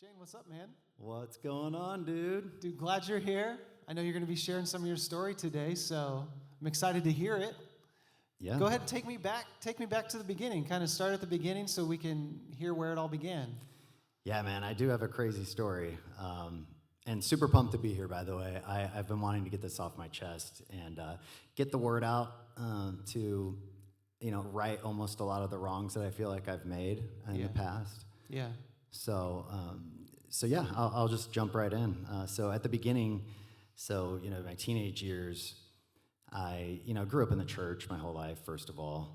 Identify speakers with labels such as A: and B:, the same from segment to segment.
A: Shane, what's up, man?
B: What's going on, dude?
A: Dude, glad you're here. I know you're going to be sharing some of your story today, so I'm excited to hear it.
B: Yeah.
A: Go ahead and take me back to the beginning. Kind of start at the beginning so we can hear where it all began.
B: Yeah, man, I do have a crazy story. And super pumped to be here, by the way. I've been wanting to get this off my chest and get the word out to, right almost a lot of the wrongs that I feel like I've made in the past.
A: Yeah.
B: So yeah, I'll just jump right in. So at the beginning, my teenage years, I grew up in the church my whole life, first of all.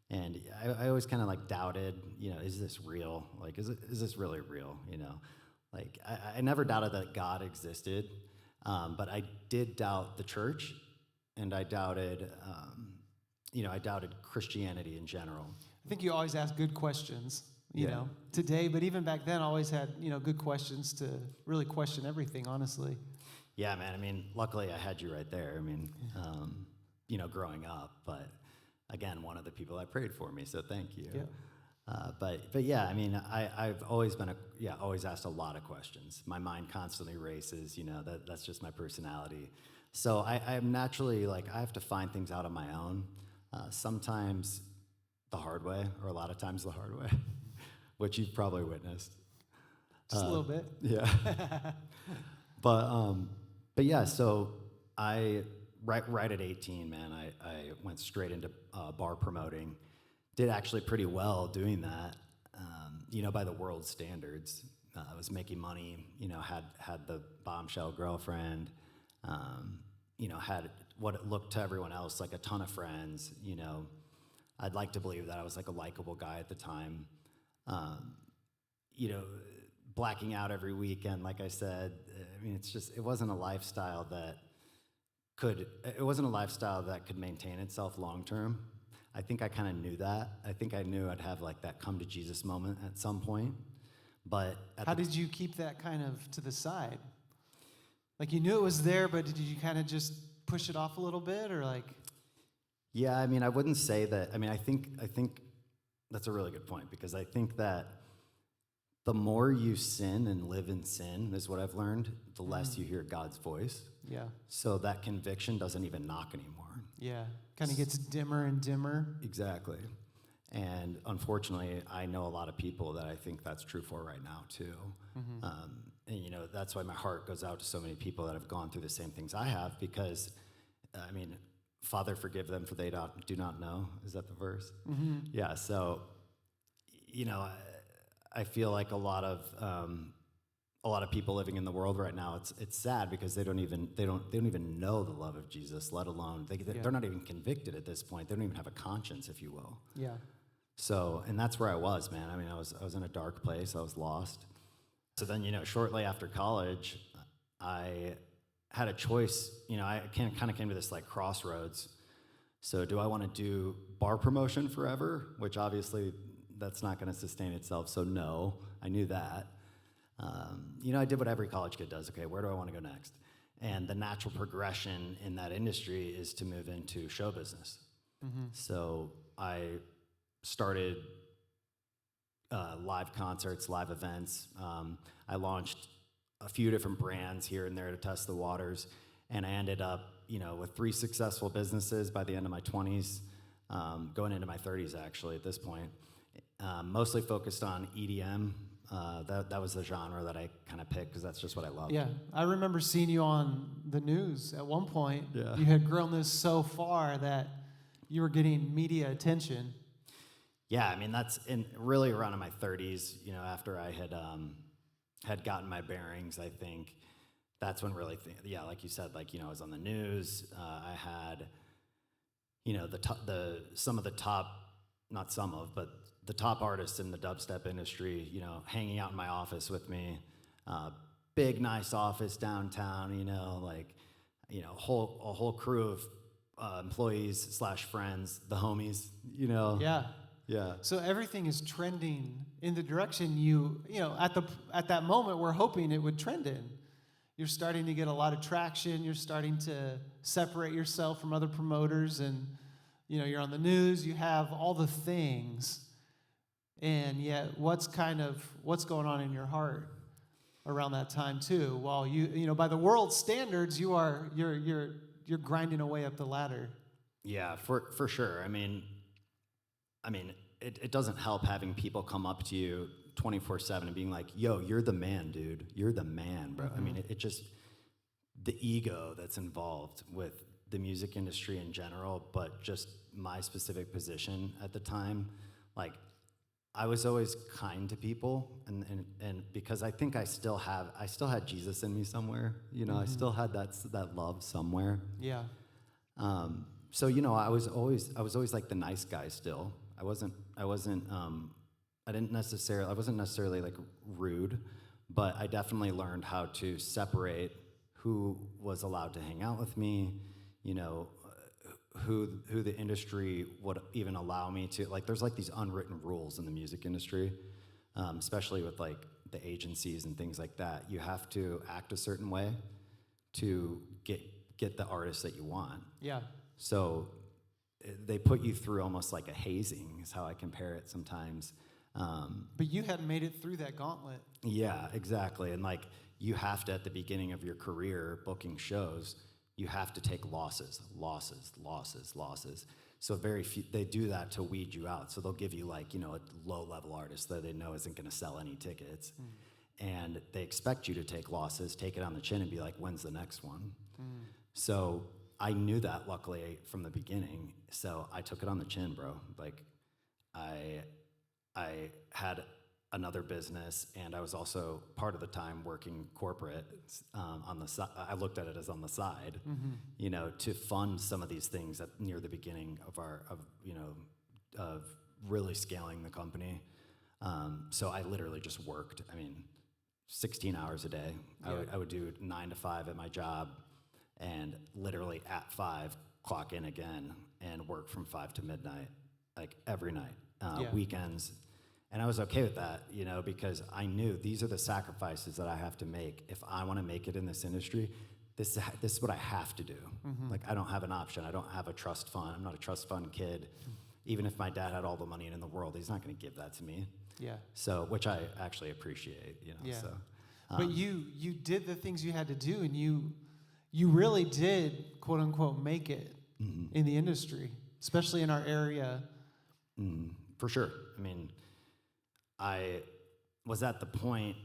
B: And I always kind of like doubted, is this real? Like, is this really real? Like I never doubted that God existed, but I did doubt the church, and I doubted, I doubted Christianity in general.
A: I think you always ask good questions, you know, today, but even back then, always had, good questions to really question everything, honestly.
B: Yeah, man. I mean, luckily I had you right there. I mean, growing up, but again, one of the people that prayed for me, so thank you.
A: Yeah.
B: But yeah, I mean, I've always been always asked a lot of questions. My mind constantly races, that's just my personality. So I'm naturally like, I have to find things out on my own, sometimes the hard way, or a lot of times the hard way, which you've probably witnessed.
A: Just a little bit.
B: Yeah. But yeah, so I, right at 18, man, I went straight into bar promoting. Did actually pretty well doing that, by the world standards. I was making money, had the bombshell girlfriend, had what it looked to everyone else like a ton of friends. I'd like to believe that I was like a likable guy at the time. Blacking out every weekend, like I said. I mean, it wasn't a lifestyle that could maintain itself long term. I think I kind of knew that. I think I knew I'd have like that come to Jesus moment at some point. But
A: how did you keep that kind of to the side? Like, you knew it was there, but did you kind of just push it off a little bit, or like?
B: Yeah, I mean, I wouldn't say that. I mean, I think that's a really good point, because I think that the more you sin and live in sin, is what I've learned, the less you hear God's voice.
A: Yeah.
B: So that conviction doesn't even knock anymore.
A: Yeah. Kind of gets dimmer and dimmer.
B: Exactly. And unfortunately, I know a lot of people that I think that's true for right now, too. Mm-hmm. And, that's why my heart goes out to so many people that have gone through the same things I have, because, I mean, Father, forgive them, for they do not know. Is that the verse? Mm-hmm. Yeah, so, I feel like a lot of people living in the world right now, it's sad, because they don't even know the love of Jesus, let alone they're not even convicted at this point. They don't even have a conscience, if you will.
A: Yeah. So,
B: and that's where I was, man. I mean, I was in a dark place. I was lost. So then, shortly after college, I had a choice. I kind of came to this like crossroads. So do I want to do bar promotion forever, which obviously that's not going to sustain itself. So no, I knew that. I did what every college kid does. Okay, where do I want to go next? And the natural progression in that industry is to move into show business. Mm-hmm. So I started live concerts, live events. I launched a few different brands here and there to test the waters, and I ended up, with 3 successful businesses by the end of my 20s, going into my 30s actually at this point. Mostly focused on EDM. That was the genre that I kind of picked, because that's just what I love.
A: Yeah, I remember seeing you on the news at one point.
B: Yeah.
A: You had grown this so far that you were getting media attention.
B: Yeah, I mean, that's really around in my 30s, after I had gotten my bearings, I think that's when really, like you said, like, I was on the news. I had, the top artists in the dubstep industry, hanging out in my office with me. Big, nice office downtown, a whole crew of employees / friends, the homies,
A: Yeah.
B: Yeah.
A: So everything is trending in the direction at that moment we're hoping it would trend in. You're starting to get a lot of traction. You're starting to separate yourself from other promoters, and you're on the news. You have all the things. And yet, what's going on in your heart around that time too? While by the world's standards, you're grinding away up the ladder.
B: Yeah, for sure. It doesn't help having people come up to you 24/7 and being like, "Yo, you're the man, dude. You're the man, bro."
A: Mm-hmm.
B: It just the ego that's involved with the music industry in general, but just my specific position at the time, like I was always kind to people, and because I think I still had Jesus in me somewhere. I still had that love somewhere.
A: Yeah.
B: So I was always like the nice guy still. I wasn't necessarily like rude, but I definitely learned how to separate who was allowed to hang out with me, who the industry would even allow me to, like, there's like these unwritten rules in the music industry, especially with like the agencies and things like that. You have to act a certain way to get the artists that you want.
A: Yeah.
B: So they put you through almost like a hazing is how I compare it sometimes.
A: But you hadn't made it through that gauntlet.
B: Yeah, exactly. And like you have to, at the beginning of your career booking shows, you have to take losses. So very few, they do that to weed you out. So they'll give you like, a low-level artist that they know isn't going to sell any tickets. And they expect you to take losses, take it on the chin and be like, when's the next one? So I knew that, luckily, from the beginning. So I took it on the chin, bro. Like, I had another business, and I was also part of the time working corporate on the side. I looked at it as on the side, to fund some of these things near the beginning of really scaling the company. So I literally just worked. 16 hours a day.
A: Yeah.
B: I would do 9 to 5 at my job, and literally at 5 clock in again and work from 5 to midnight, like every night, weekends. And I was okay with that, because I knew these are the sacrifices that I have to make if I want to make it in this industry. This is what I have to do. Like, I don't have an option. I don't have a trust fund. I'm not a trust fund kid. Even if my dad had all the money in the world, he's not going to give that to me.
A: Yeah.
B: So, which I actually appreciate,
A: Yeah.
B: So.
A: But you did the things you had to do, and you really did, quote unquote, make it in the industry, especially in our area.
B: For sure. I was at the point,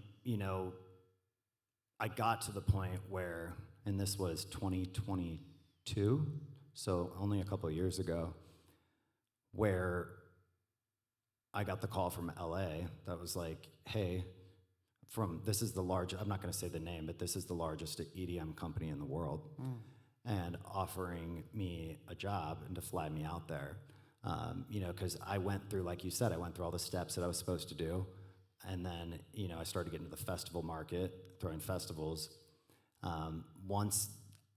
B: I got to the point where, and this was 2022, so only a couple of years ago, where I got the call from LA that was like, hey, this is the largest, I'm not going to say the name, but this is the largest EDM company in the world, and offering me a job and to fly me out there. Because I went through, like you said, I went through all the steps that I was supposed to do. And then, I started getting into the festival market, throwing festivals. Once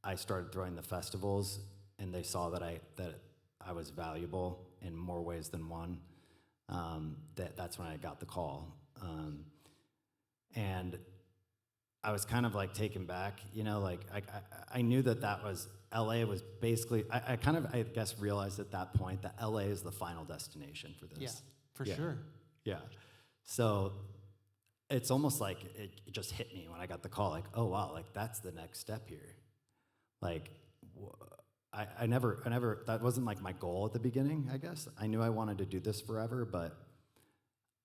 B: I started throwing the festivals and they saw that I was valuable in more ways than one, that's when I got the call. And I was kind of like taken back, I knew that was, LA was basically, I guess realized at that point that LA is the final destination for this.
A: Yeah, for sure.
B: Yeah. So it's almost like it just hit me when I got the call, like, oh wow, like that's the next step here. Like, I never, that wasn't like my goal at the beginning, I guess. I knew I wanted to do this forever, but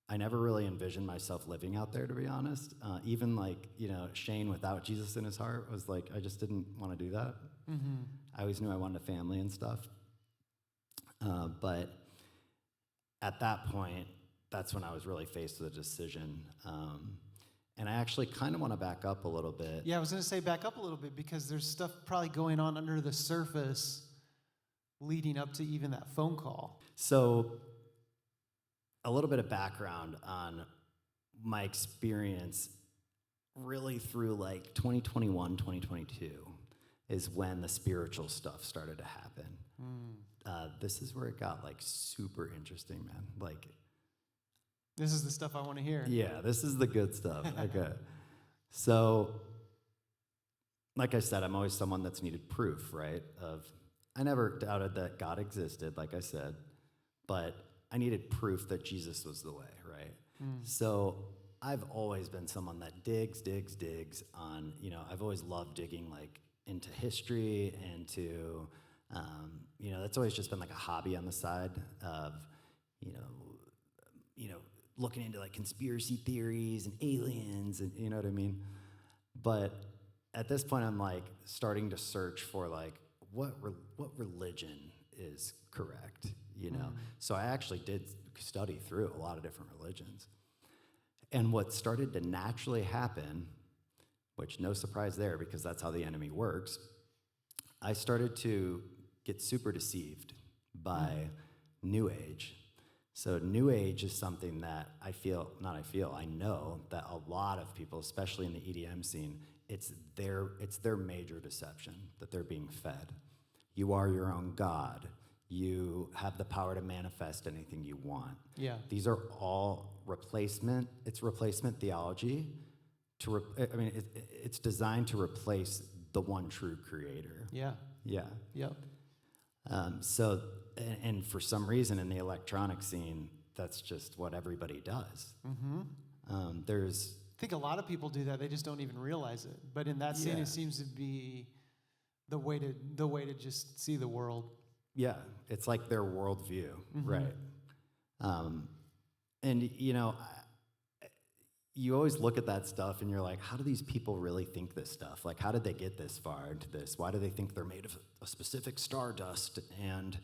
B: I never really envisioned myself living out there, to be honest. Even like, Shane without Jesus in his heart was like, I just didn't want to do that. I always knew I wanted a family and stuff. But at that point, that's when I was really faced with a decision. And I actually kind of want to back up a little bit.
A: Yeah, I was going to say back up a little bit, because there's stuff probably going on under the surface leading up to even that phone call.
B: So a little bit of background on my experience really through like 2021, 2022 is when the spiritual stuff started to happen. This is where it got like super interesting, man. Like,
A: this is the stuff I want to hear.
B: Yeah, this is the good stuff. Okay. So, like I said, I'm always someone that's needed proof, right? I never doubted that God existed, like I said, but I needed proof that Jesus was the way, So I've always been someone that digs on, I've always loved digging like into history and to, that's always just been like a hobby on the side of, you know, looking into like conspiracy theories and aliens and you know what I mean? But at this point I'm like starting to search for like what religion is correct, So I actually did study through a lot of different religions. And what started to naturally happen, which no surprise there because that's how the enemy works, I started to get super deceived by New Age. So New Age is something that I know that a lot of people, especially in the EDM scene, it's their major deception that they're being fed. You are your own God. You have the power to manifest anything you want.
A: Yeah.
B: These are all replacement theology. It's designed to replace the one true creator.
A: Yeah.
B: Yeah.
A: Yep.
B: And for some reason in the electronic scene, that's just what everybody does.
A: Mm-hmm.
B: I
A: think a lot of people do that. They just don't even realize it. But in that scene,
B: Yeah.
A: it seems to be the way to just see the world.
B: Yeah, it's like their worldview,
A: Mm-hmm.
B: right? And you always look at that stuff and you're like, how do these people really think this stuff? Like, how did they get this far into this? Why do they think they're made of a specific stardust? And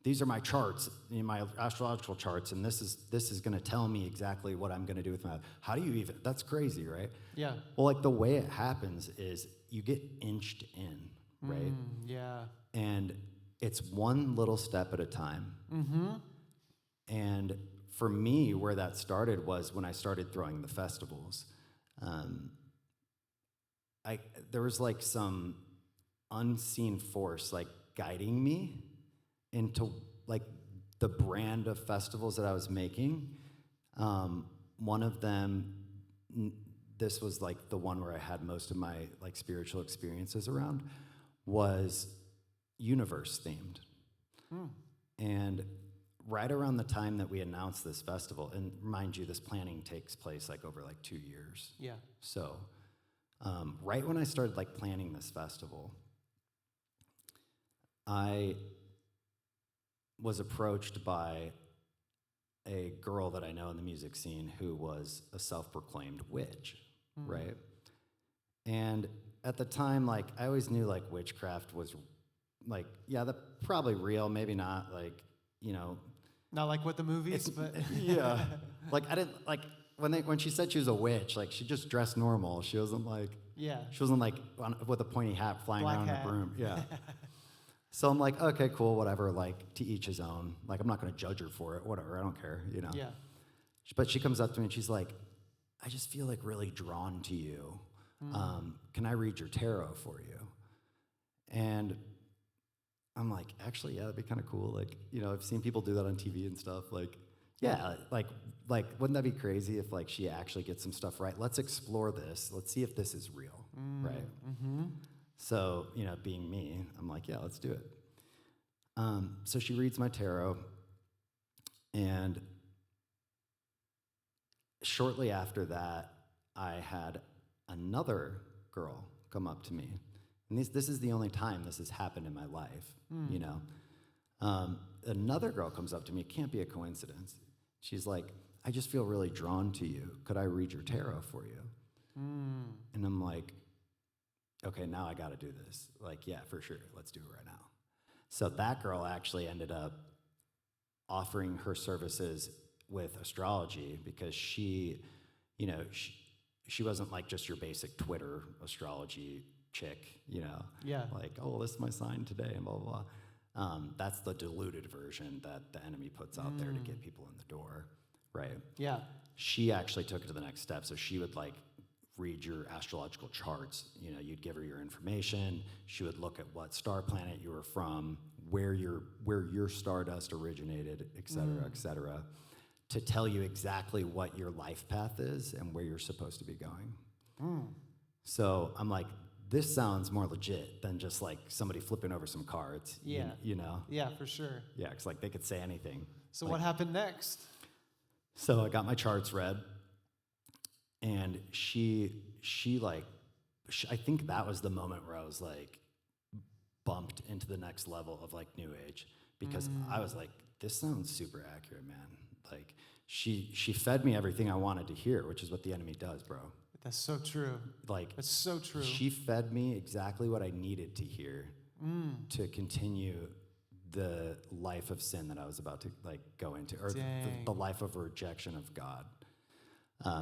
B: these are my charts, my astrological charts, and this is going to tell me exactly what I'm going to do with my life. How do you even? That's crazy, right?
A: Yeah.
B: Well, like the way it happens is you get inched in, right?
A: Yeah.
B: And it's one little step at a time.
A: Mm-hmm.
B: And for me, where that started was when I started throwing the festivals. There was like some unseen force like guiding me into like the brand of festivals that I was making. One of them, this was like the one where I had most of my like spiritual experiences around, was universe themed. And right around the time that we announced this festival, and mind you, this planning takes place like over like 2 years.
A: Yeah.
B: So right when I started like planning this festival, I was approached by a girl that I know in the music scene who was a self-proclaimed witch, right? And at the time, like, I always knew, like, witchcraft was, like, yeah, that's probably real, maybe not, like,
A: Not like what the movies, but
B: yeah. Like, I didn't, like, when she said she was a witch, like, she just dressed normal. She wasn't, like, with a pointy hat flying
A: Black
B: around
A: hat.
B: in a broom. Yeah. So I'm like, okay, cool, whatever, like, to each his own. Like, I'm not going to judge her for it, whatever, I don't care,
A: Yeah.
B: But she comes up to me and she's like, I just feel, like, really drawn to you. Can I read your tarot for you? And I'm like, actually, yeah, that'd be kind of cool. Like, I've seen people do that on TV and stuff. Like, yeah, like, wouldn't that be crazy if, like, she actually gets some stuff right? Let's explore this. Let's see if this is real, right?
A: Mm-hmm.
B: So, being me, I'm like, yeah, let's do it. So she reads my tarot, and shortly after that, I had another girl come up to me. And this is the only time this has happened in my life, Another girl comes up to me, it can't be a coincidence. She's like, I just feel really drawn to you. Could I read your tarot for you? And I'm like, okay, now I got to do this. Like, yeah, for sure. Let's do it right now. So that girl actually ended up offering her services with astrology because she wasn't like just your basic Twitter astrology chick,
A: Yeah.
B: like, oh, this is my sign today and blah, blah, blah. That's the diluted version that the enemy puts out there to get people in the door, right?
A: Yeah.
B: She actually took it to the next step. So she would like read your astrological charts. You'd give her your information. She would look at what star planet you were from, where your stardust originated, et cetera, to tell you exactly what your life path is and where you're supposed to be going. So I'm like, this sounds more legit than just like somebody flipping over some cards.
A: Yeah.
B: You know?
A: Yeah, for sure.
B: Yeah, because like they could say anything.
A: So
B: Like,
A: what happened next?
B: So I got my charts read, and I think that was the moment where I was like bumped into the next level of like New Age, because I was like, this sounds super accurate, man. Like she fed me everything I wanted to hear, which is what the enemy does, bro.
A: That's so true.
B: Like,
A: That's so true.
B: she fed me exactly what I needed to hear to continue the life of sin that I was about to like go into, or the life of rejection of God.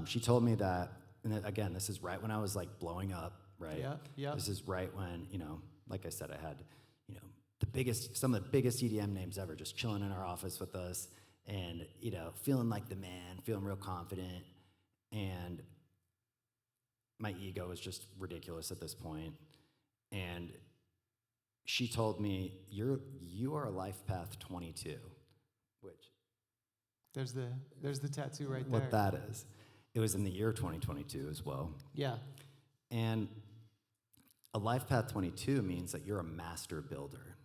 B: She told me that, and again, this is right when I was like blowing up, right?
A: Yeah.
B: This is right when, like I said, I had, some of the biggest EDM names ever just chilling in our office with us, and, feeling like the man, feeling real confident, and my ego was just ridiculous at this point. And she told me, you are a life path 22, which
A: there's the tattoo right there.
B: what that is. It was in the year 2022 as well.
A: Yeah.
B: And a life path 22 means that you're a master builder.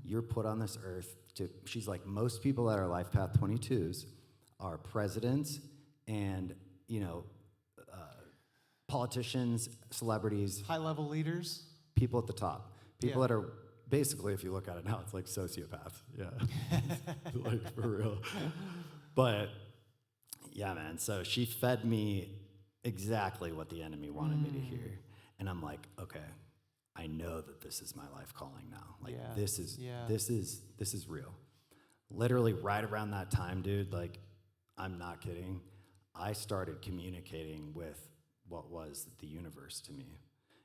B: You're put on this earth she's like, most people that are life path 22s are presidents and, politicians, celebrities,
A: High-level leaders.
B: people at the top. People that are basically, if you look at it now, it's like sociopaths. Yeah. Like, for real. But yeah, man. So she fed me exactly what the enemy wanted me to hear. And I'm like, okay, I know that this is my life calling now. Like, this is real. Literally right around that time, dude, like, I'm not kidding, I started communicating with what was the universe to me.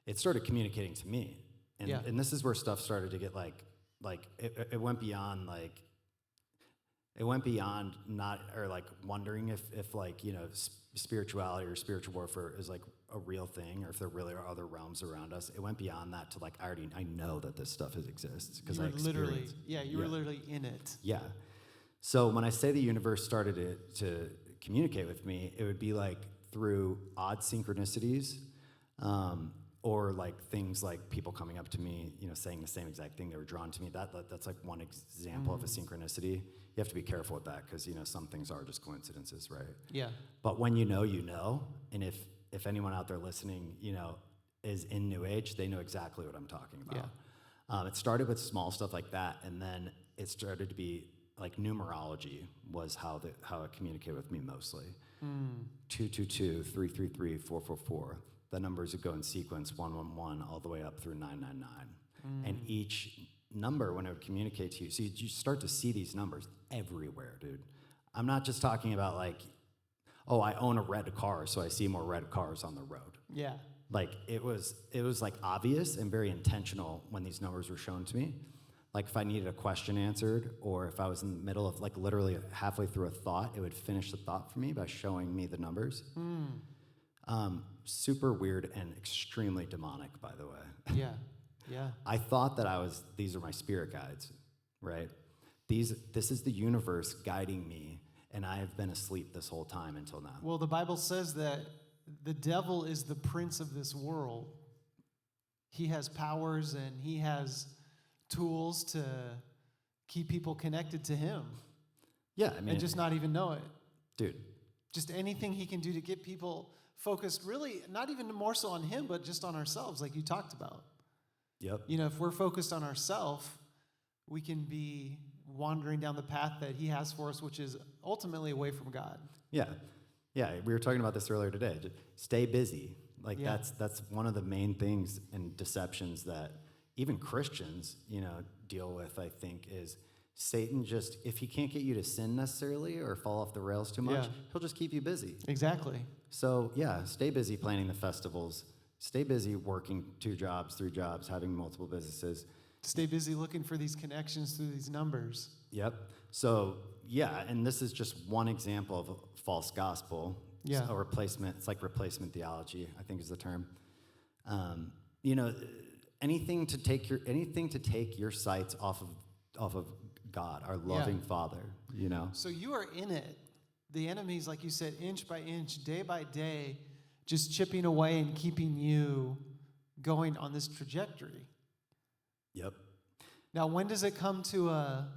B: It started communicating to me. And this is where stuff started to get like it went beyond not, or like wondering if like, spirituality or spiritual warfare is like a real thing, or if there really are other realms around us. It went beyond that to like, I know that this stuff exists because I experienced.
A: You were literally in it.
B: Yeah. So when I say the universe started to communicate with me, it would be like through odd synchronicities, or like things like people coming up to me, saying the same exact thing. They were drawn to me. That's like one example of a synchronicity. You have to be careful with that because, some things are just coincidences, right?
A: Yeah.
B: But when you know, and if anyone out there listening, is in New Age, they know exactly what I'm talking about. Yeah. It started with small stuff like that, and then it started to be like numerology was how it communicated with me mostly. 222, 333, 444. The numbers would go in sequence 111 all the way up through 999. And each number, when it would communicate to you, so you start to see these numbers everywhere, dude. I'm not just talking about like, oh, I own a red car, so I see more red cars on the road.
A: Yeah.
B: Like, it was like obvious and very intentional when these numbers were shown to me. Like, if I needed a question answered, or if I was in the middle of like literally halfway through a thought, it would finish the thought for me by showing me the numbers. Super weird and extremely demonic, by the way.
A: Yeah.
B: I thought that these are my spirit guides, right? This is the universe guiding me, and I have been asleep this whole time until now.
A: Well, the Bible says that the devil is the prince of this world. He has powers and he has tools to keep people connected to him.
B: Yeah, I mean,
A: and just not even know it.
B: Dude.
A: Just anything he can do to get people focused, really, not even more so on him, but just on ourselves, like you talked about.
B: Yep.
A: If we're focused on ourselves, we can be wandering down the path that he has for us, which is ultimately away from God.
B: Yeah. We were talking about this earlier today. Just stay busy. Like, that's one of the main things and deceptions that even Christians, deal with, I think, is Satan just, if he can't get you to sin necessarily or fall off the rails too much, he'll just keep you busy.
A: Exactly.
B: So, stay busy planning the festivals. Stay busy working 2 jobs, 3 jobs, having multiple businesses.
A: Stay busy looking for these connections through these numbers.
B: Yep. So, and this is just one example of a false gospel.
A: Yeah.
B: A replacement. It's like replacement theology, I think is the term. Anything to take your sights off of God, our loving Father,
A: So you are in it. The enemy's, like you said, inch by inch, day by day, just chipping away and keeping you going on this trajectory.
B: Yep.
A: Now, when does it come to a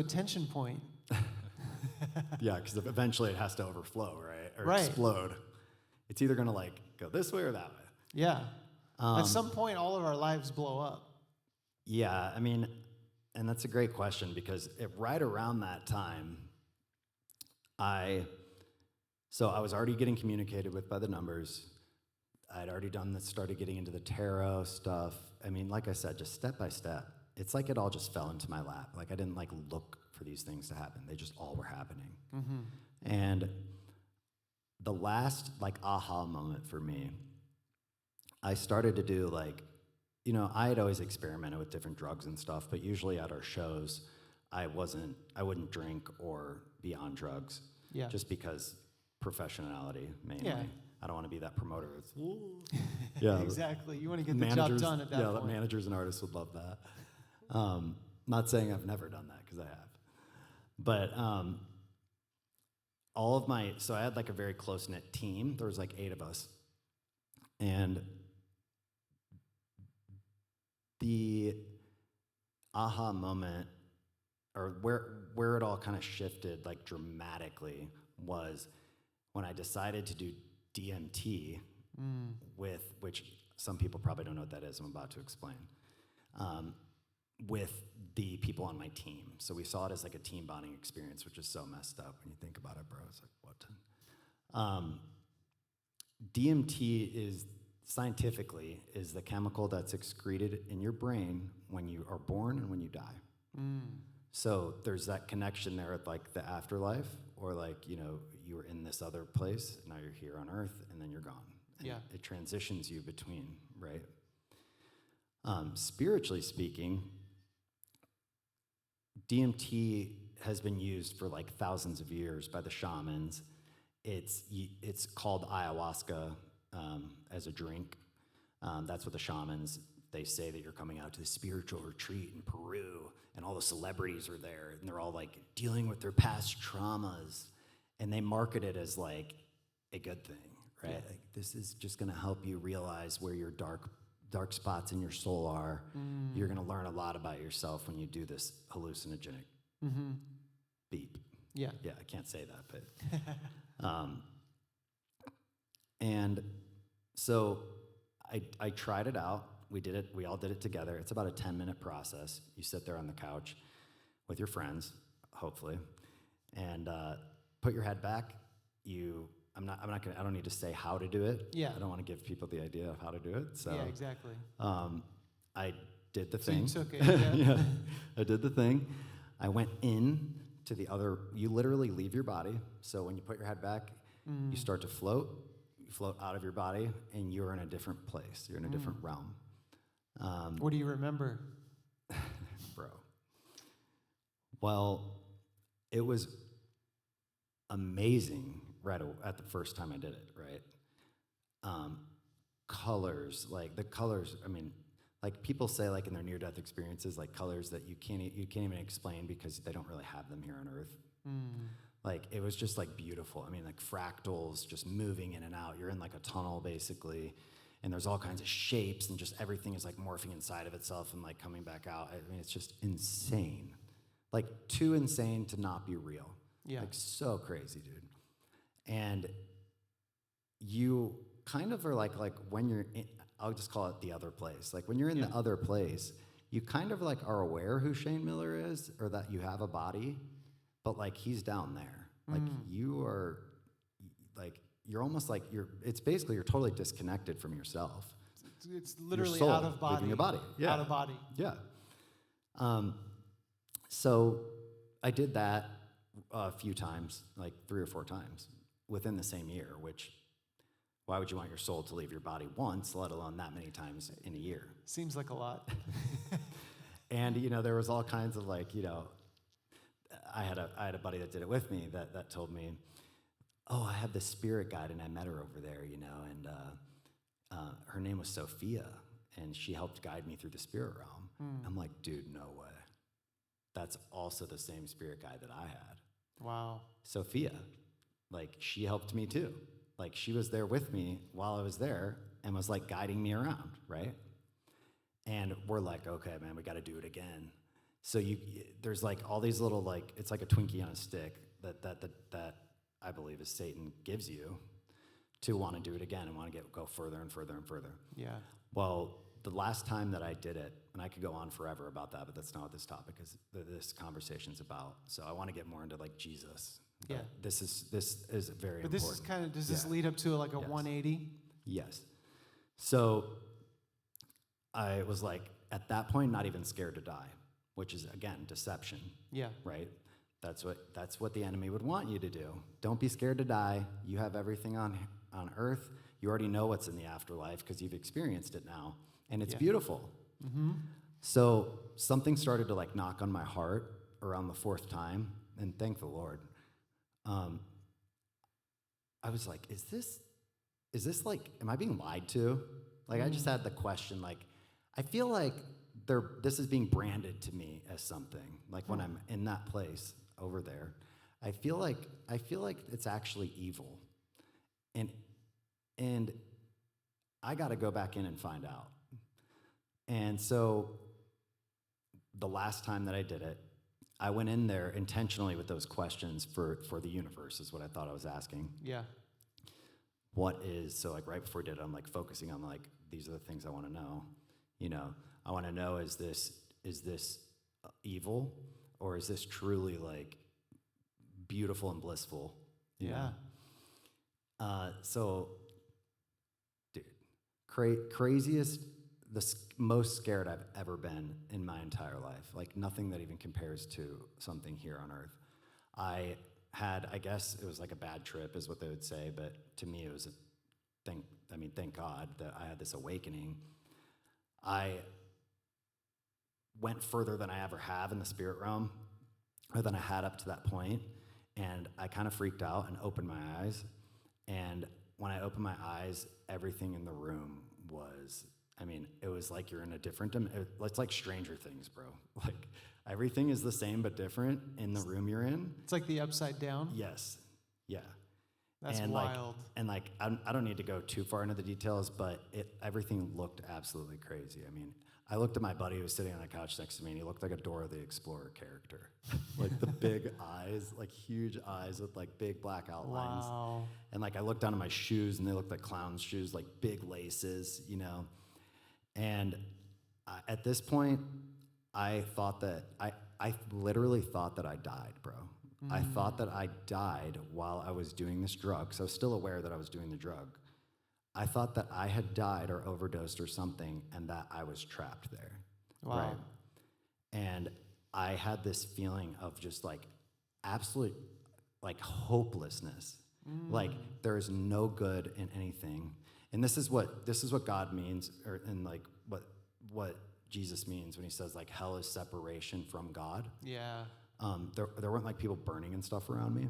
A: tension point?
B: Yeah, because eventually it has to overflow, right? Or
A: Right.
B: explode. It's either going to like go this way or that way.
A: Yeah. At some point, all of our lives blow up.
B: Yeah, I mean, and that's a great question because right around that time, I was already getting communicated with by the numbers. I'd already started getting into the tarot stuff. I mean, like I said, just step by step. It's like it all just fell into my lap. Like I didn't like look for these things to happen. They just all were happening. And the last like aha moment for me, I started to do like, I had always experimented with different drugs and stuff, but usually at our shows, I wouldn't drink or be on drugs.
A: Yeah.
B: Just because professionality mainly.
A: Yeah.
B: I don't want to be that promoter that's, "Ooh." Yeah.
A: Exactly. You want to get the job done at that
B: Yeah,
A: point.
B: managers and artists would love that. Not saying I've never done that because I have. But so I had like a very close-knit team. There was like 8 of us. And the aha moment, or where it all kind of shifted like dramatically, was when I decided to do DMT with, which some people probably don't know what that is, I'm about to explain, with the people on my team. So we saw it as like a team bonding experience, which is so messed up when you think about it, bro. It's like, what? DMT is scientifically is the chemical that's excreted in your brain when you are born and when you die. So there's that connection there with like the afterlife, or like, you were in this other place, now you're here on earth, and then you're gone. And
A: Yeah.
B: it transitions you between, right? Spiritually speaking, DMT has been used for like thousands of years by the shamans. It's called ayahuasca as a drink. That's what the shamans, they say that you're coming out to the spiritual retreat in Peru, and all the celebrities are there, and they're all like dealing with their past traumas, and they market it as like a good thing, right?
A: Yeah.
B: Like, this is just gonna help you realize where your dark spots in your soul are. You're gonna learn a lot about yourself when you do this hallucinogenic beep.
A: Yeah.
B: Yeah, I can't say that, but and so I tried it out. We did it. We all did it together. It's about a 10-minute process. You sit there on the couch with your friends, hopefully, and put your head back. I don't need to say how to do it.
A: Yeah.
B: I don't want to give people the idea of how to do it. So
A: Yeah, exactly.
B: I did the
A: So
B: thing.
A: you took it, yeah.
B: Yeah, I did the thing. I went in to the other. You literally leave your body. So when you put your head back, you start to float. You float out of your body, and you're in a different place. You're in a different realm.
A: What do you remember?
B: Bro. Well, it was amazing right at the first time I did it, right? Colors, like the colors, I mean, like people say like in their near-death experiences, like colors that you can't even explain because they don't really have them here on Earth. Like it was just like beautiful. I mean, like fractals just moving in and out. You're in like a tunnel basically, and there's all kinds of shapes, and just everything is like morphing inside of itself and like coming back out. I mean, it's just insane. Like too insane to not be real.
A: Yeah.
B: Like so crazy, dude. And you kind of are like when you're in, I'll just call it the other place. Like when you're in the other place, you kind of like are aware who Shane Miller is, or that you have a body, but like he's down there. Like you are, like you're almost like it's basically you're totally disconnected from yourself.
A: It's literally
B: Your soul
A: out of body.
B: leaving your body. Yeah.
A: Out of body.
B: Yeah. So I did that a few times, like 3 or 4 times within the same year, which why would you want your soul to leave your body once, let alone that many times in a year?
A: Seems like a lot.
B: And, there was all kinds of like, I had a buddy that did it with me that told me, oh, I have this spirit guide and I met her over there, and her name was Sophia, and she helped guide me through the spirit realm. I'm like, dude, no way. That's also the same spirit guide that I had.
A: Wow.
B: Sophia, like she helped me too. Like she was there with me while I was there and was like guiding me around, right? And we're like, okay, man, we got to do it again. So there's like all these little, like, it's like a Twinkie on a stick, that I believe is Satan gives you to want to do it again and want to go further and further and further.
A: Yeah.
B: Well, the last time that I did it, and I could go on forever about that, but that's not what this topic is. This conversation's about. So I want to get more into like Jesus.
A: Yeah.
B: This is very
A: But
B: important.
A: this is kind of, does this
B: Yeah.
A: lead up to like a
B: Yes.
A: 180?
B: Yes. So I was like, at that point, not even scared to die, which is again deception,
A: Yeah.
B: right? That's what the enemy would want you to do. Don't be scared to die. You have everything on earth. You already know what's in the afterlife because you've experienced it now, and it's
A: Yeah.
B: beautiful.
A: Mm-hmm.
B: So something started to like knock on my heart around the fourth time, and thank the Lord. I was like, is this like, am I being lied to? Like, I just had the question, like, I feel like this is being branded to me as something. Like when I'm in that place over there, I feel like it's actually evil. And I got to go back in and find out. And so the last time that I did it, I went in there intentionally with those questions for the universe is what I thought I was asking.
A: Yeah.
B: So like right before I did it, I'm like focusing on like, these are the things I want to know. You know, I want to know, is this evil, or is this truly like beautiful and blissful? You
A: Yeah.
B: know? So, dude, craziest, most scared I've ever been in my entire life. Like nothing that even compares to something here on earth. I guess it was like a bad trip is what they would say, but to me it was thank God that I had this awakening. I went further than I ever have in the spirit realm, or than I had up to that point, and I kind of freaked out and opened my eyes. And when I opened my eyes, everything in the room was, it was like you're in a different it's like Stranger Things, bro. Like everything is the same but different in the room you're in.
A: It's like the upside down.
B: Yes. Yeah.
A: That's
B: and
A: wild.
B: I don't need to go too far into the details, but everything looked absolutely crazy. I looked at my buddy who was sitting on the couch next to me, and he looked like a Dora the Explorer character. Like the big eyes, like huge eyes with like big black outlines.
A: Wow.
B: And like I looked down at my shoes, and they looked like clown shoes, like big laces, you know. And at this point, I literally thought that I died, bro. I thought that I died while I was doing this drug. So I was still aware that I was doing the drug. I thought that I had died or overdosed or something, and that I was trapped there.
A: Wow.
B: Right? And I had this feeling of just like absolute like hopelessness. Like there is no good in anything. And this is what God means, and like what Jesus means when he says like hell is separation from God.
A: Yeah.
B: There weren't like people burning and stuff around me.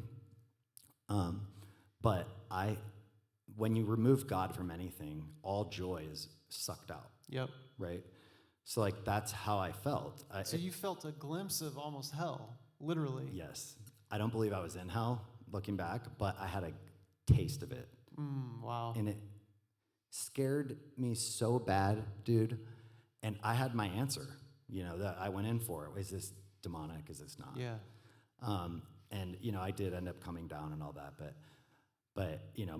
B: But when you remove God from anything, all joy is sucked out.
A: Yep.
B: Right? So like that's how I felt.
A: So you felt a glimpse of almost hell, literally.
B: Yes. I don't believe I was in hell looking back, but I had a taste of it.
A: Wow.
B: And it scared me so bad, dude. And I had my answer, that I went in for. Is this demonic? Is this not?
A: Yeah.
B: And I did end up coming down and all that, but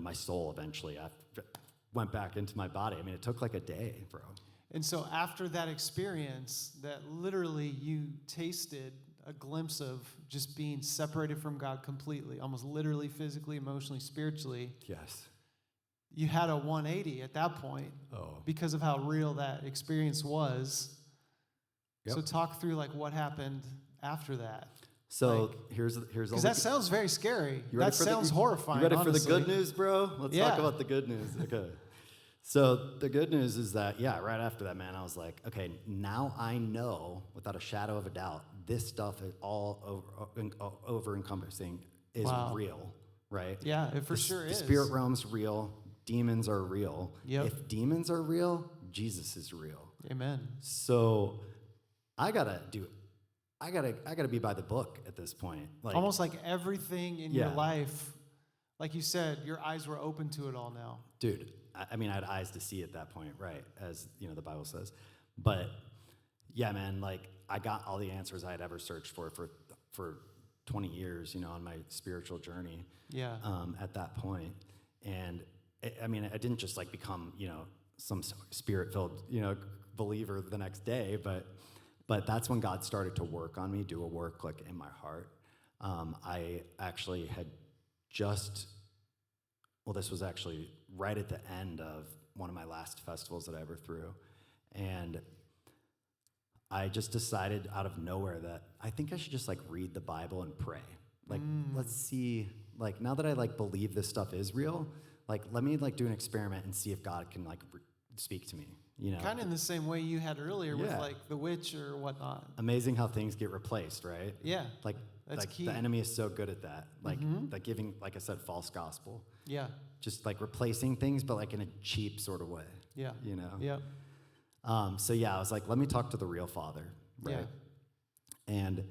B: my soul eventually went back into my body. It took like a day, bro.
A: And so after that experience, that literally you tasted a glimpse of just being separated from God completely, almost literally, physically, emotionally, spiritually.
B: Yes.
A: You had a 180 at that point because of how real that experience was.
B: Yep.
A: So talk through like what happened after that.
B: So here's
A: because that sounds very scary.
B: That
A: sounds horrifying.
B: You ready
A: honestly.
B: for the good news, bro? Let's talk about the good news. Okay. So the good news is that, right after that, man, I was like, okay, now I know without a shadow of a doubt, this stuff is all over encompassing is real, right?
A: Yeah, it for sure is.
B: The spirit realm's real. Demons are real.
A: Yep.
B: If demons are real, Jesus is real.
A: Amen.
B: So I gotta be by the book at this point. Like
A: almost like everything in your life, like you said, your eyes were open to it all now.
B: Dude, I had eyes to see at that point, right? As the Bible says. But yeah, man, like I got all the answers I had ever searched for 20 years, on my spiritual journey.
A: Yeah.
B: At that point. And I didn't just like become, some spirit-filled, believer the next day, but that's when God started to work on me, do a work like in my heart. I actually had this was actually right at the end of one of my last festivals that I ever threw. And I just decided out of nowhere that I think I should just like read the Bible and pray. Like, let's see, like now that I like believe this stuff is real, like let me like do an experiment and see if God can like speak to me,
A: Kind of in the same way you had earlier with
B: Yeah.
A: like the witch or whatnot.
B: Amazing how things get replaced, right?
A: Yeah.
B: Like,
A: That's key.
B: the enemy is so good at that. Like, like giving, like I said, false gospel.
A: Yeah.
B: Just like replacing things, but like in a cheap sort of way.
A: Yeah.
B: Yeah.
A: Yeah.
B: So yeah, I was like, let me talk to the real Father, right?
A: Yeah.
B: And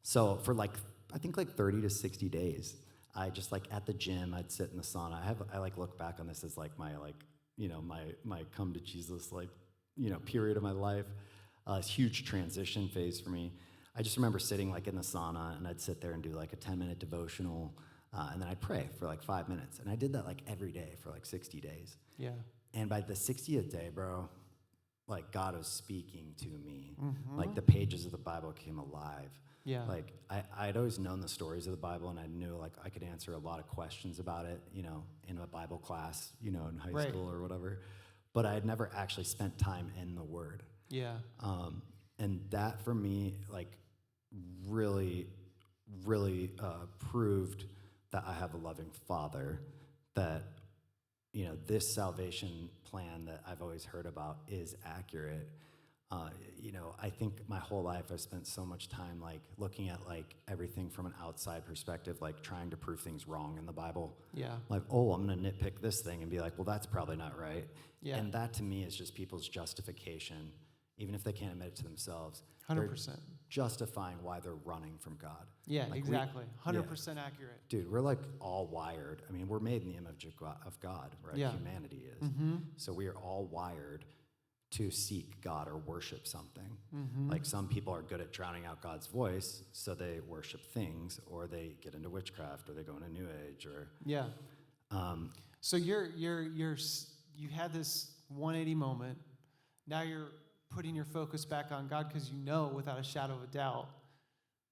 B: so for like, I think like 30 to 60 days, I just like at the gym, I'd sit in the sauna. I like look back on this as like my like, my come to Jesus like, period of my life. This huge transition phase for me. I just remember sitting like in the sauna and I'd sit there and do like a 10-minute devotional and then I'd pray for like 5 minutes. And I did that like every day for like 60 days.
A: Yeah.
B: And by the 60th day, bro, like God was speaking to me. Like the pages of the Bible came alive.
A: Yeah.
B: Like I'd always known the stories of the Bible and I knew like I could answer a lot of questions about it, in a Bible class, in high
A: Right.
B: school or whatever. But I had never actually spent time in the Word.
A: Yeah.
B: And that for me, like really, really proved that I have a loving Father, that, this salvation plan that I've always heard about is accurate. I think my whole life I've spent so much time like looking at like everything from an outside perspective, like trying to prove things wrong in the Bible.
A: Yeah.
B: Like, oh, I'm gonna nitpick this thing and be like, well, that's probably not right.
A: Yeah.
B: And that to me is just people's justification, even if they can't admit it to themselves.
A: 100%.
B: They're justifying why they're running from God.
A: Yeah,
B: Like
A: exactly. 100% accurate.
B: Dude, we're like all wired. I mean, we're made in the image of God, right?
A: Yeah.
B: Humanity is. So we are all wired to seek God or worship something. Like some people are good at drowning out God's voice, so they worship things, or they get into witchcraft, or they go into New Age, or
A: Yeah. So you had this 180 moment. Now you're putting your focus back on God because you know without a shadow of a doubt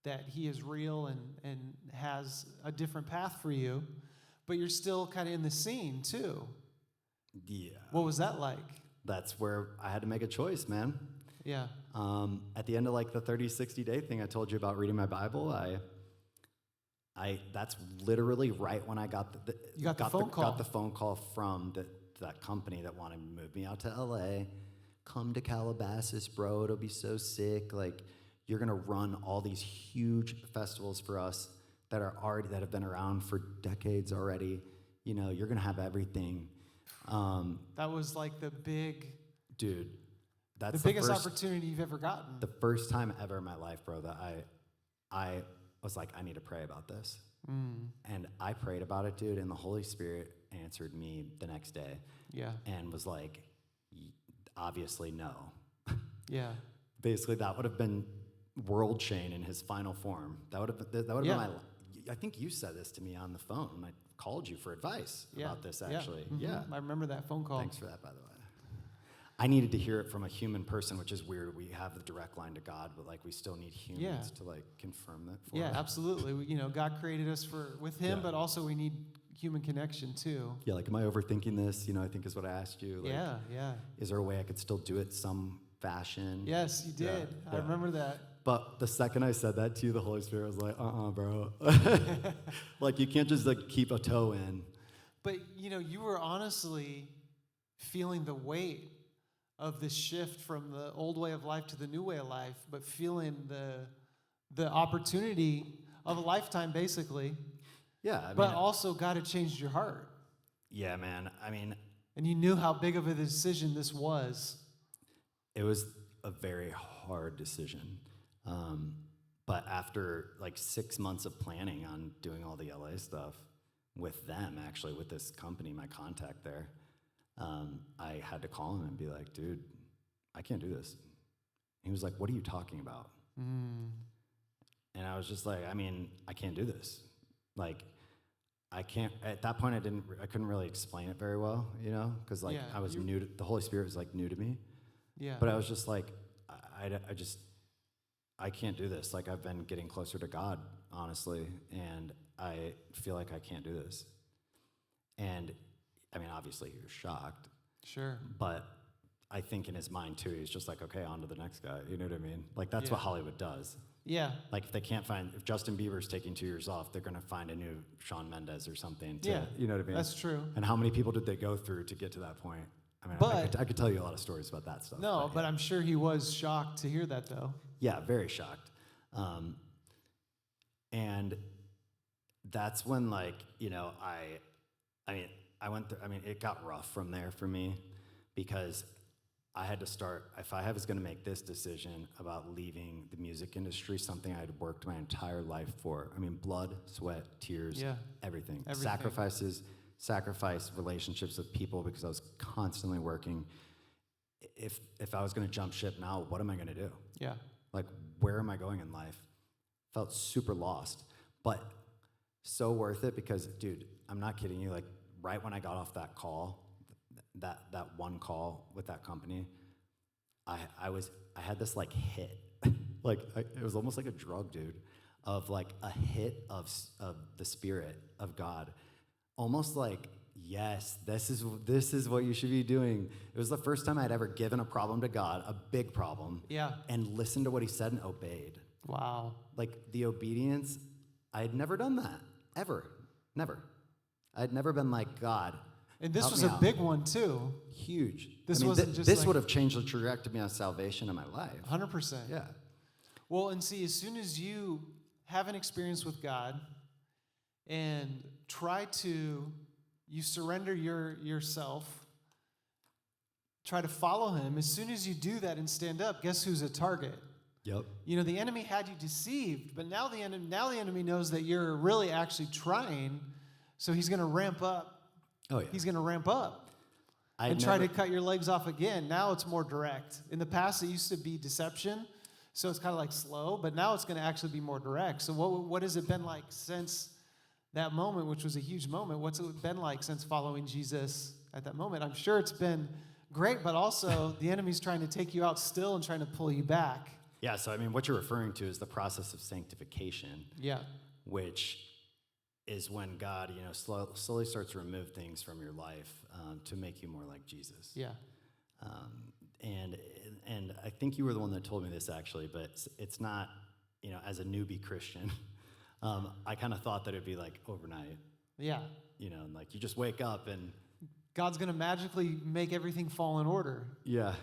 A: that He is real and has a different path for you, but you're still kind of in the scene too.
B: yeah.
A: What was that like?
B: That's where I had to make a choice, man.
A: Yeah.
B: At the end of like the 30, 60 day thing I told you about reading my Bible, that's literally right when I got
A: You got the phone call.
B: Got the phone call from that company that wanted to move me out to LA. Come to Calabasas, bro. It'll be so sick. Like, you're gonna run all these huge festivals for us that have been around for decades already. You're gonna have everything.
A: That was like the
B: Dude, that's
A: the biggest opportunity you've ever gotten.
B: the first time ever in my life, bro, that I was like, I need to pray about this. And I prayed about it, dude, and the Holy Spirit answered me the next day
A: Yeah.
B: and was like, obviously no.
A: Yeah.
B: Basically, that would have been World Chain in his final form. That would have been
A: Yeah.
B: my. I think you said this to me on the phone. I called you for advice about this, actually. Yeah.
A: I remember that phone call.
B: Thanks for that, by the way. I needed to hear it from a human person, which is weird. We have the direct line to God, but like we still need humans to like confirm that for
A: Yeah,
B: us.
A: absolutely. God created us with Him,
B: Yeah.
A: but also we need human connection too.
B: Yeah, like, am I overthinking this? I think is what I asked you. Like,
A: Yeah.
B: is there a way I could still do it some fashion?
A: Yes, you
B: Yeah,
A: did. I
B: yeah.
A: remember that.
B: But the second I said that to you, the Holy Spirit was like, bro. Like, you can't just like keep a toe in.
A: But you were honestly feeling the weight of this shift from the old way of life to the new way of life, but feeling the opportunity of a lifetime, basically.
B: Yeah,
A: But also, God had changed your heart,
B: yeah, man. I mean,
A: and you knew how big of a decision this was.
B: it was a very hard decision. But after like 6 months of planning on doing all the LA stuff with them, actually, with this company, my contact there, I had to call him and be like, dude, I can't do this. He was like, what are you talking about? And I was just like, I mean, I can't do this. Like, I can't, at that point, I couldn't really explain it very well, you know, because like
A: Yeah,
B: I was new to, the Holy Spirit was like new to me.
A: Yeah.
B: But I was just like, I can't do this. Like, I've been getting closer to God, honestly, and I feel like I can't do this. And I mean, obviously, he was shocked,
A: Sure.
B: but I think in his mind too, he's just like, okay, on to the next guy. You know what I mean? Like, that's
A: Yeah.
B: what Hollywood does.
A: Yeah.
B: Like, if Justin Bieber's taking 2 years off, they're gonna find a new Shawn Mendes or something.
A: Yeah.
B: You know what I mean?
A: That's true.
B: And how many people did they go through to get to that point? I mean,
A: But-
B: I could tell you a lot of stories about that stuff.
A: No, but
B: yeah.
A: I'm sure he was shocked to hear that, though.
B: Yeah, very shocked. And that's when, like, you know, I went through, I mean, it got rough from there for me because I had to start, if I was going to make this decision about leaving the music industry, something I had worked my entire life for. I mean, blood, sweat, tears,
A: Yeah.
B: everything.
A: Everything.
B: Sacrifice relationships with people because I was constantly working. If I was going to jump ship now, what am I going to do?
A: Yeah.
B: Like, where am I going in life? Felt super lost, but so worth it because, dude, I'm not kidding you. Like, right when I got off that call, that one call with that company, I had this like hit, it was almost like a drug, dude, of like a hit of the Spirit of God, almost like, yes, this is what you should be doing. It was the first time I'd ever given a problem to God, a big problem,
A: Yeah.
B: and listened to what he said and obeyed.
A: Wow.
B: Like, the obedience, I had never done that, ever, never. I'd never been like, God,
A: And this
B: help
A: was
B: me
A: a
B: out.
A: big one, too.
B: Huge.
A: This
B: I mean,
A: wasn't just
B: this
A: like-
B: would have changed the trajectory of salvation in my life.
A: 100%.
B: Yeah.
A: Well, and see, as soon as you have an experience with God and you surrender yourself, try to follow him, as soon as you do that and stand up, guess who's a target?
B: Yep.
A: You know, the enemy had you deceived, but now the enemy knows that you're really actually trying, so he's going to ramp up.
B: Oh, yeah.
A: He's going to ramp up and try to cut your legs off again. Now it's more direct. In the past, it used to be deception, so it's kind of like slow, but now it's going to actually be more direct. So what has it been like since that moment, which was a huge moment? What's it been like since following Jesus at that moment? I'm sure it's been great, but also the enemy's trying to take you out still and trying to pull you back.
B: Yeah, so I mean, what you're referring to is the process of sanctification,
A: Yeah.
B: which is when God, you know, slowly starts to remove things from your life to make you more like Jesus.
A: Yeah.
B: And I think you were the one that told me this, actually, but it's not, you know, as a newbie Christian, I kind of thought that it'd be like overnight,
A: Yeah.
B: you know, and like you just wake up and
A: God's going to magically make everything fall in order.
B: yeah.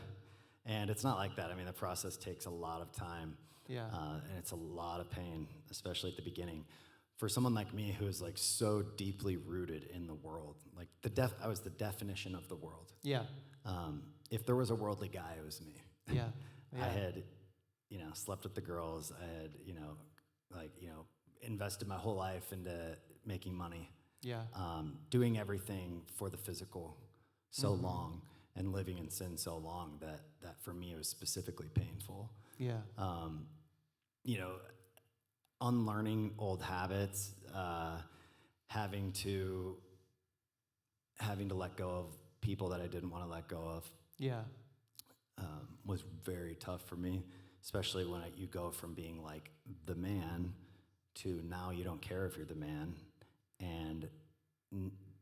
B: And it's not like that. I mean, the process takes a lot of time.
A: Yeah.
B: And it's a lot of pain, especially at the beginning. For someone like me who is like so deeply rooted in the world, like I was the definition of the world.
A: Yeah.
B: If there was a worldly guy, it was me.
A: Yeah.
B: I had, you know, slept with the girls. I had, you know, invested my whole life into making money.
A: Yeah.
B: Doing everything for the physical so long and living in sin so long that for me it was specifically painful.
A: Yeah.
B: You know, unlearning old habits, having to let go of people that I didn't want to let go of,
A: Yeah.
B: was very tough for me, especially when you go from being like the man to now you don't care if you're the man. And,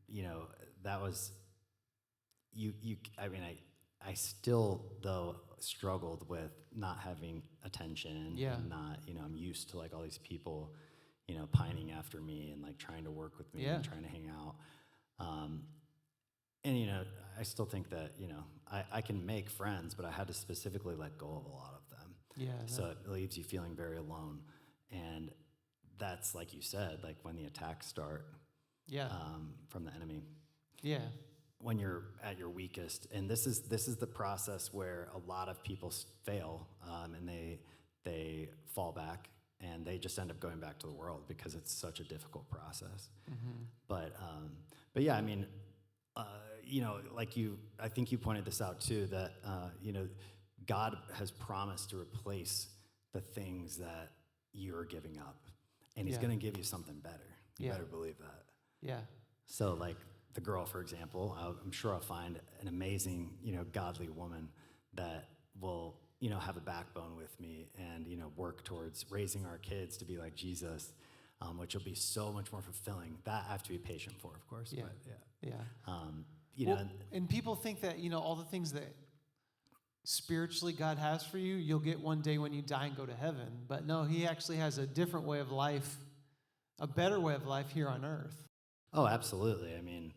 B: you know, that was, I mean, I still, though, struggled with not having attention.
A: Yeah.
B: And not, you know, I'm used to like all these people, you know, pining after me and like trying to work with me
A: Yeah.
B: and trying to hang out. And, you know, I still think that, you know, I can make friends, but I had to specifically let go of a lot of them.
A: Yeah.
B: So it leaves you feeling very alone. And that's, like you said, like when the attacks start
A: Yeah.
B: from the enemy,
A: Yeah.
B: when you're at your weakest. And this is the process where a lot of people fail, and they fall back, and they just end up going back to the world because it's such a difficult process. But yeah, I mean, you know, I think you pointed this out too, that, you know, God has promised to replace the things that you're giving up, and he's
A: Yeah.
B: going to give you something better. You
A: Yeah.
B: better believe that.
A: Yeah.
B: So like the girl, for example, I'm sure I'll find an amazing, godly woman that will, have a backbone with me and, work towards raising our kids to be like Jesus, which will be so much more fulfilling. That I have to be patient for, of course.
A: Yeah.
B: But yeah.
A: Yeah. Well, and people think that, all the things that spiritually God has for you, you'll get one day when you die and go to heaven. But no, he actually has a different way of life, a better way of life here on earth.
B: Oh, absolutely. I mean,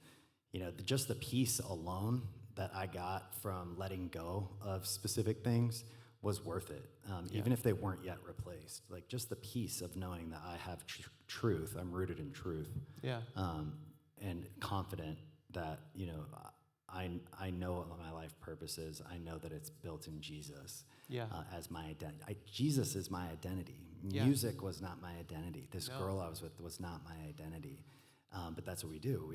B: just the peace alone that I got from letting go of specific things was worth it, even if they weren't yet replaced. Like just the peace of knowing that I have truth, I'm rooted in truth,
A: Yeah.
B: and confident that, I know what my life purpose is. I know that it's built in Jesus.
A: Yeah.
B: As my identity. Jesus is my identity.
A: Yeah.
B: Music was not my identity. This
A: No.
B: girl I was with was not my identity. But that's what we do.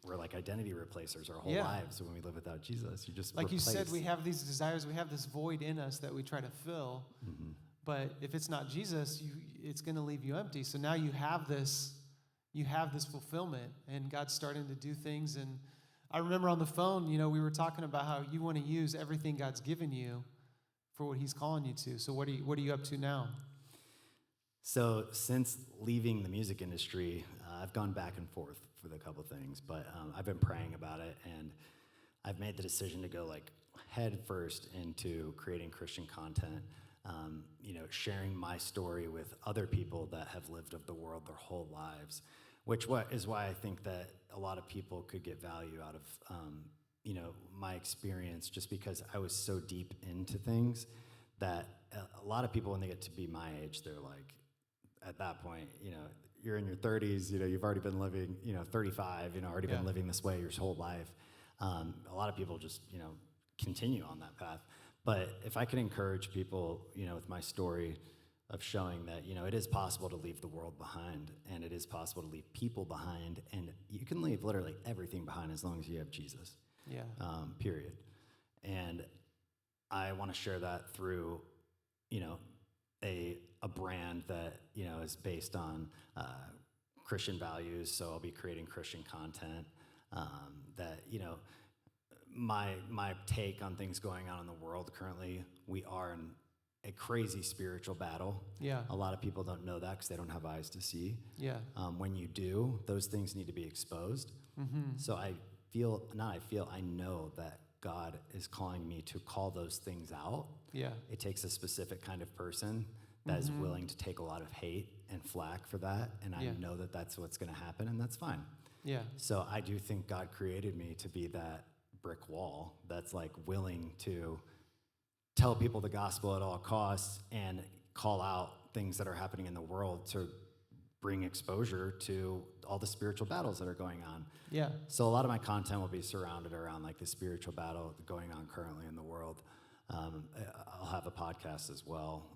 B: We're like identity replacers our whole
A: Yeah.
B: lives when we live without Jesus. You just
A: Like
B: replace.
A: you said, we have these desires, we have this void in us that we try to fill.
B: Mm-hmm.
A: But if it's not Jesus, it's going to leave you empty. So now you have this fulfillment, and God's starting to do things. And I remember on the phone, we were talking about how you want to use everything God's given you for what he's calling you to. So what are you up to now?
B: So since leaving the music industry, I've gone back and forth with a couple things, but I've been praying about it, and I've made the decision to go like head first into creating Christian content, sharing my story with other people that have lived of the world their whole lives, which is why I think that a lot of people could get value out of, my experience, just because I was so deep into things that a lot of people, when they get to be my age, they're like, at that point, you're in your 30s, you've already been living, 35, already been living this way your whole life. A lot of people just, continue on that path. But if I could encourage people, with my story of showing that, it is possible to leave the world behind, and it is possible to leave people behind, and you can leave literally everything behind as long as you have Jesus.
A: Yeah.
B: Period. And I want to share that through, a brand that, is based on Christian values. So I'll be creating Christian content that, my take on things going on in the world currently, we are in a crazy spiritual battle.
A: Yeah.
B: A lot of people don't know that because they don't have eyes to see.
A: Yeah.
B: When you do, those things need to be exposed.
A: Mm-hmm.
B: So I know that God is calling me to call those things out.
A: Yeah.
B: It takes a specific kind of person that is willing to take a lot of hate and flack for that. And I know that that's what's going to happen, and that's fine.
A: Yeah.
B: So I do think God created me to be that brick wall that's like willing to tell people the gospel at all costs and call out things that are happening in the world to bring exposure to all the spiritual battles that are going on.
A: Yeah.
B: So a lot of my content will be surrounded around like the spiritual battle going on currently in the world. I'll have a podcast as well.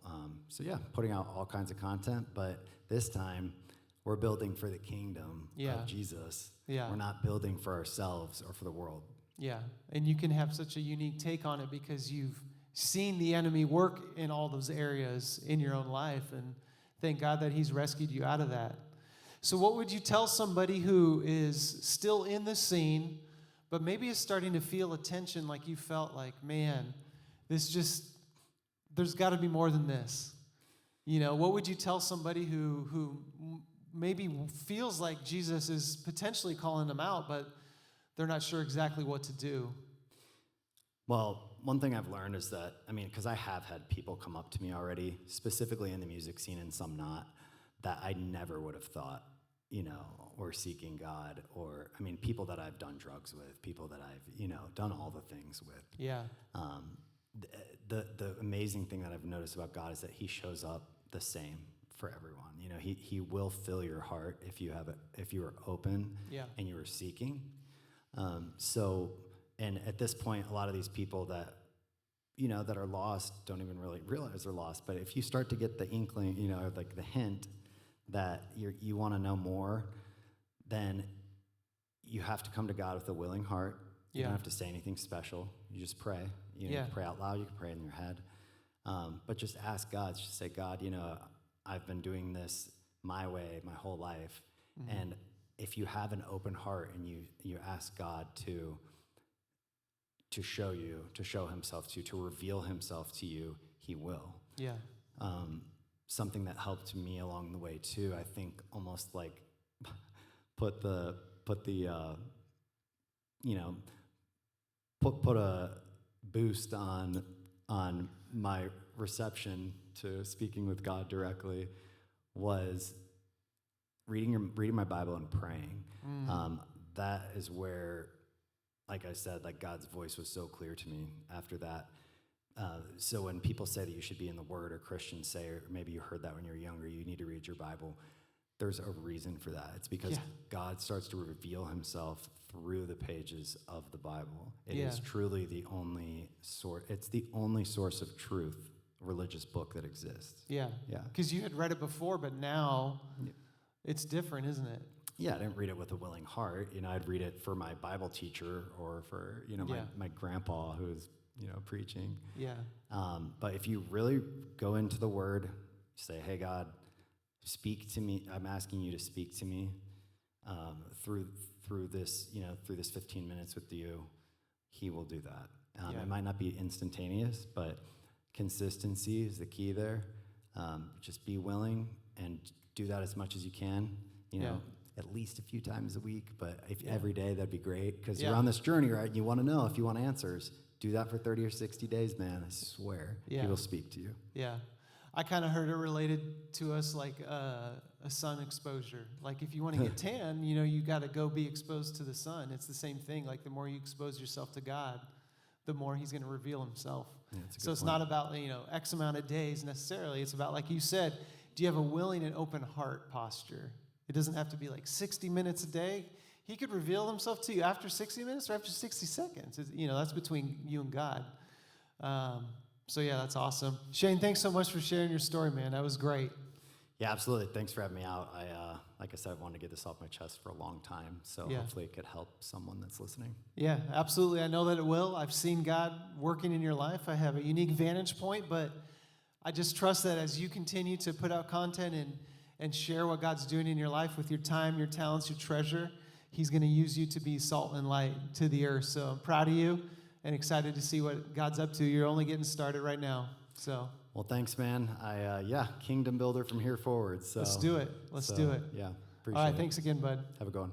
B: So yeah, putting out all kinds of content, but this time we're building for the kingdom of Jesus.
A: Yeah.
B: We're not building for ourselves or for the world.
A: Yeah. And you can have such a unique take on it because you've seen the enemy work in all those areas in your own life, and thank God that he's rescued you out of that. So what would you tell somebody who is still in the scene, but maybe is starting to feel a tension like you felt like, man, there's got to be more than this? What would you tell somebody who maybe feels like Jesus is potentially calling them out, but they're not sure exactly what to do?
B: Well, one thing I've learned is that, because I have had people come up to me already, specifically in the music scene and some not, that I never would have thought, or seeking God, or, people that I've done drugs with, people that I've, done all the things with.
A: Yeah.
B: The amazing thing that I've noticed about God is that he shows up the same for everyone. He will fill your heart if you are open and you are seeking. And at this point, a lot of these people that, that are lost don't even really realize they're lost. But if you start to get the inkling, like the hint that you want to know more, then you have to come to God with a willing heart. You don't have to say anything special. You just pray. You can pray out loud. You can pray in your head. But just ask God. Just say, God, I've been doing this my way my whole life. And if you have an open heart and you ask God to show you, to show himself to you, to reveal himself to you, he will.
A: Yeah.
B: Something that helped me along the way too, I think almost like put a boost on my reception to speaking with God directly was reading my Bible and praying. That is where, like I said, like God's voice was so clear to me after that. So when people say that you should be in the Word, or Christians say, or maybe you heard that when you were younger, you need to read your Bible, there's a reason for that. It's because God starts to reveal himself through the pages of the Bible. It is truly the only source. It's the only source of truth, religious book that exists.
A: Yeah.
B: Yeah.
A: Because you had read it before, but now it's different, isn't it?
B: Yeah, I didn't read it with a willing heart. I'd read it for my Bible teacher or for, my grandpa who was, preaching.
A: Yeah.
B: But if you really go into the Word, say, hey, God, speak to me. I'm asking you to speak to me through this 15 minutes with you. He will do that. It might not be instantaneous, but consistency is the key there. Just be willing and do that as much as you can. At least a few times a week, but if every day, that'd be great, because you're on this journey, right? You want to know if you want answers. Do that for 30 or 60 days, man. I swear, he will speak to you.
A: Yeah. I kind of heard it related to us like a sun exposure. Like if you want to get tan, you got to go be exposed to the sun. It's the same thing. Like the more you expose yourself to God, the more he's going to reveal himself.
B: Yeah,
A: so it's not about, X amount of days necessarily. It's about, like you said, do you have a willing and open heart posture? It doesn't have to be like 60 minutes a day. He could reveal himself to you after 60 minutes or after 60 seconds. That's between you and God. So yeah, that's awesome. Shane, thanks so much for sharing your story, man. That was great.
B: Yeah, absolutely. Thanks for having me out. Like I said, I wanted to get this off my chest for a long time, so hopefully it could help someone that's listening. Yeah,
A: absolutely. I know that it will. I've seen God working in your life. I have a unique vantage point, but I just trust that as you continue to put out content and share what God's doing in your life with your time, your talents, your treasure, he's going to use you to be salt and light to the earth. So I'm proud of you and excited to see what God's up to. You're only getting started right now. So,
B: well, thanks, man. Kingdom builder from here forward. So
A: let's do it. Let's do it.
B: Yeah, appreciate it.
A: All right, thanks again, bud.
B: Have a good one.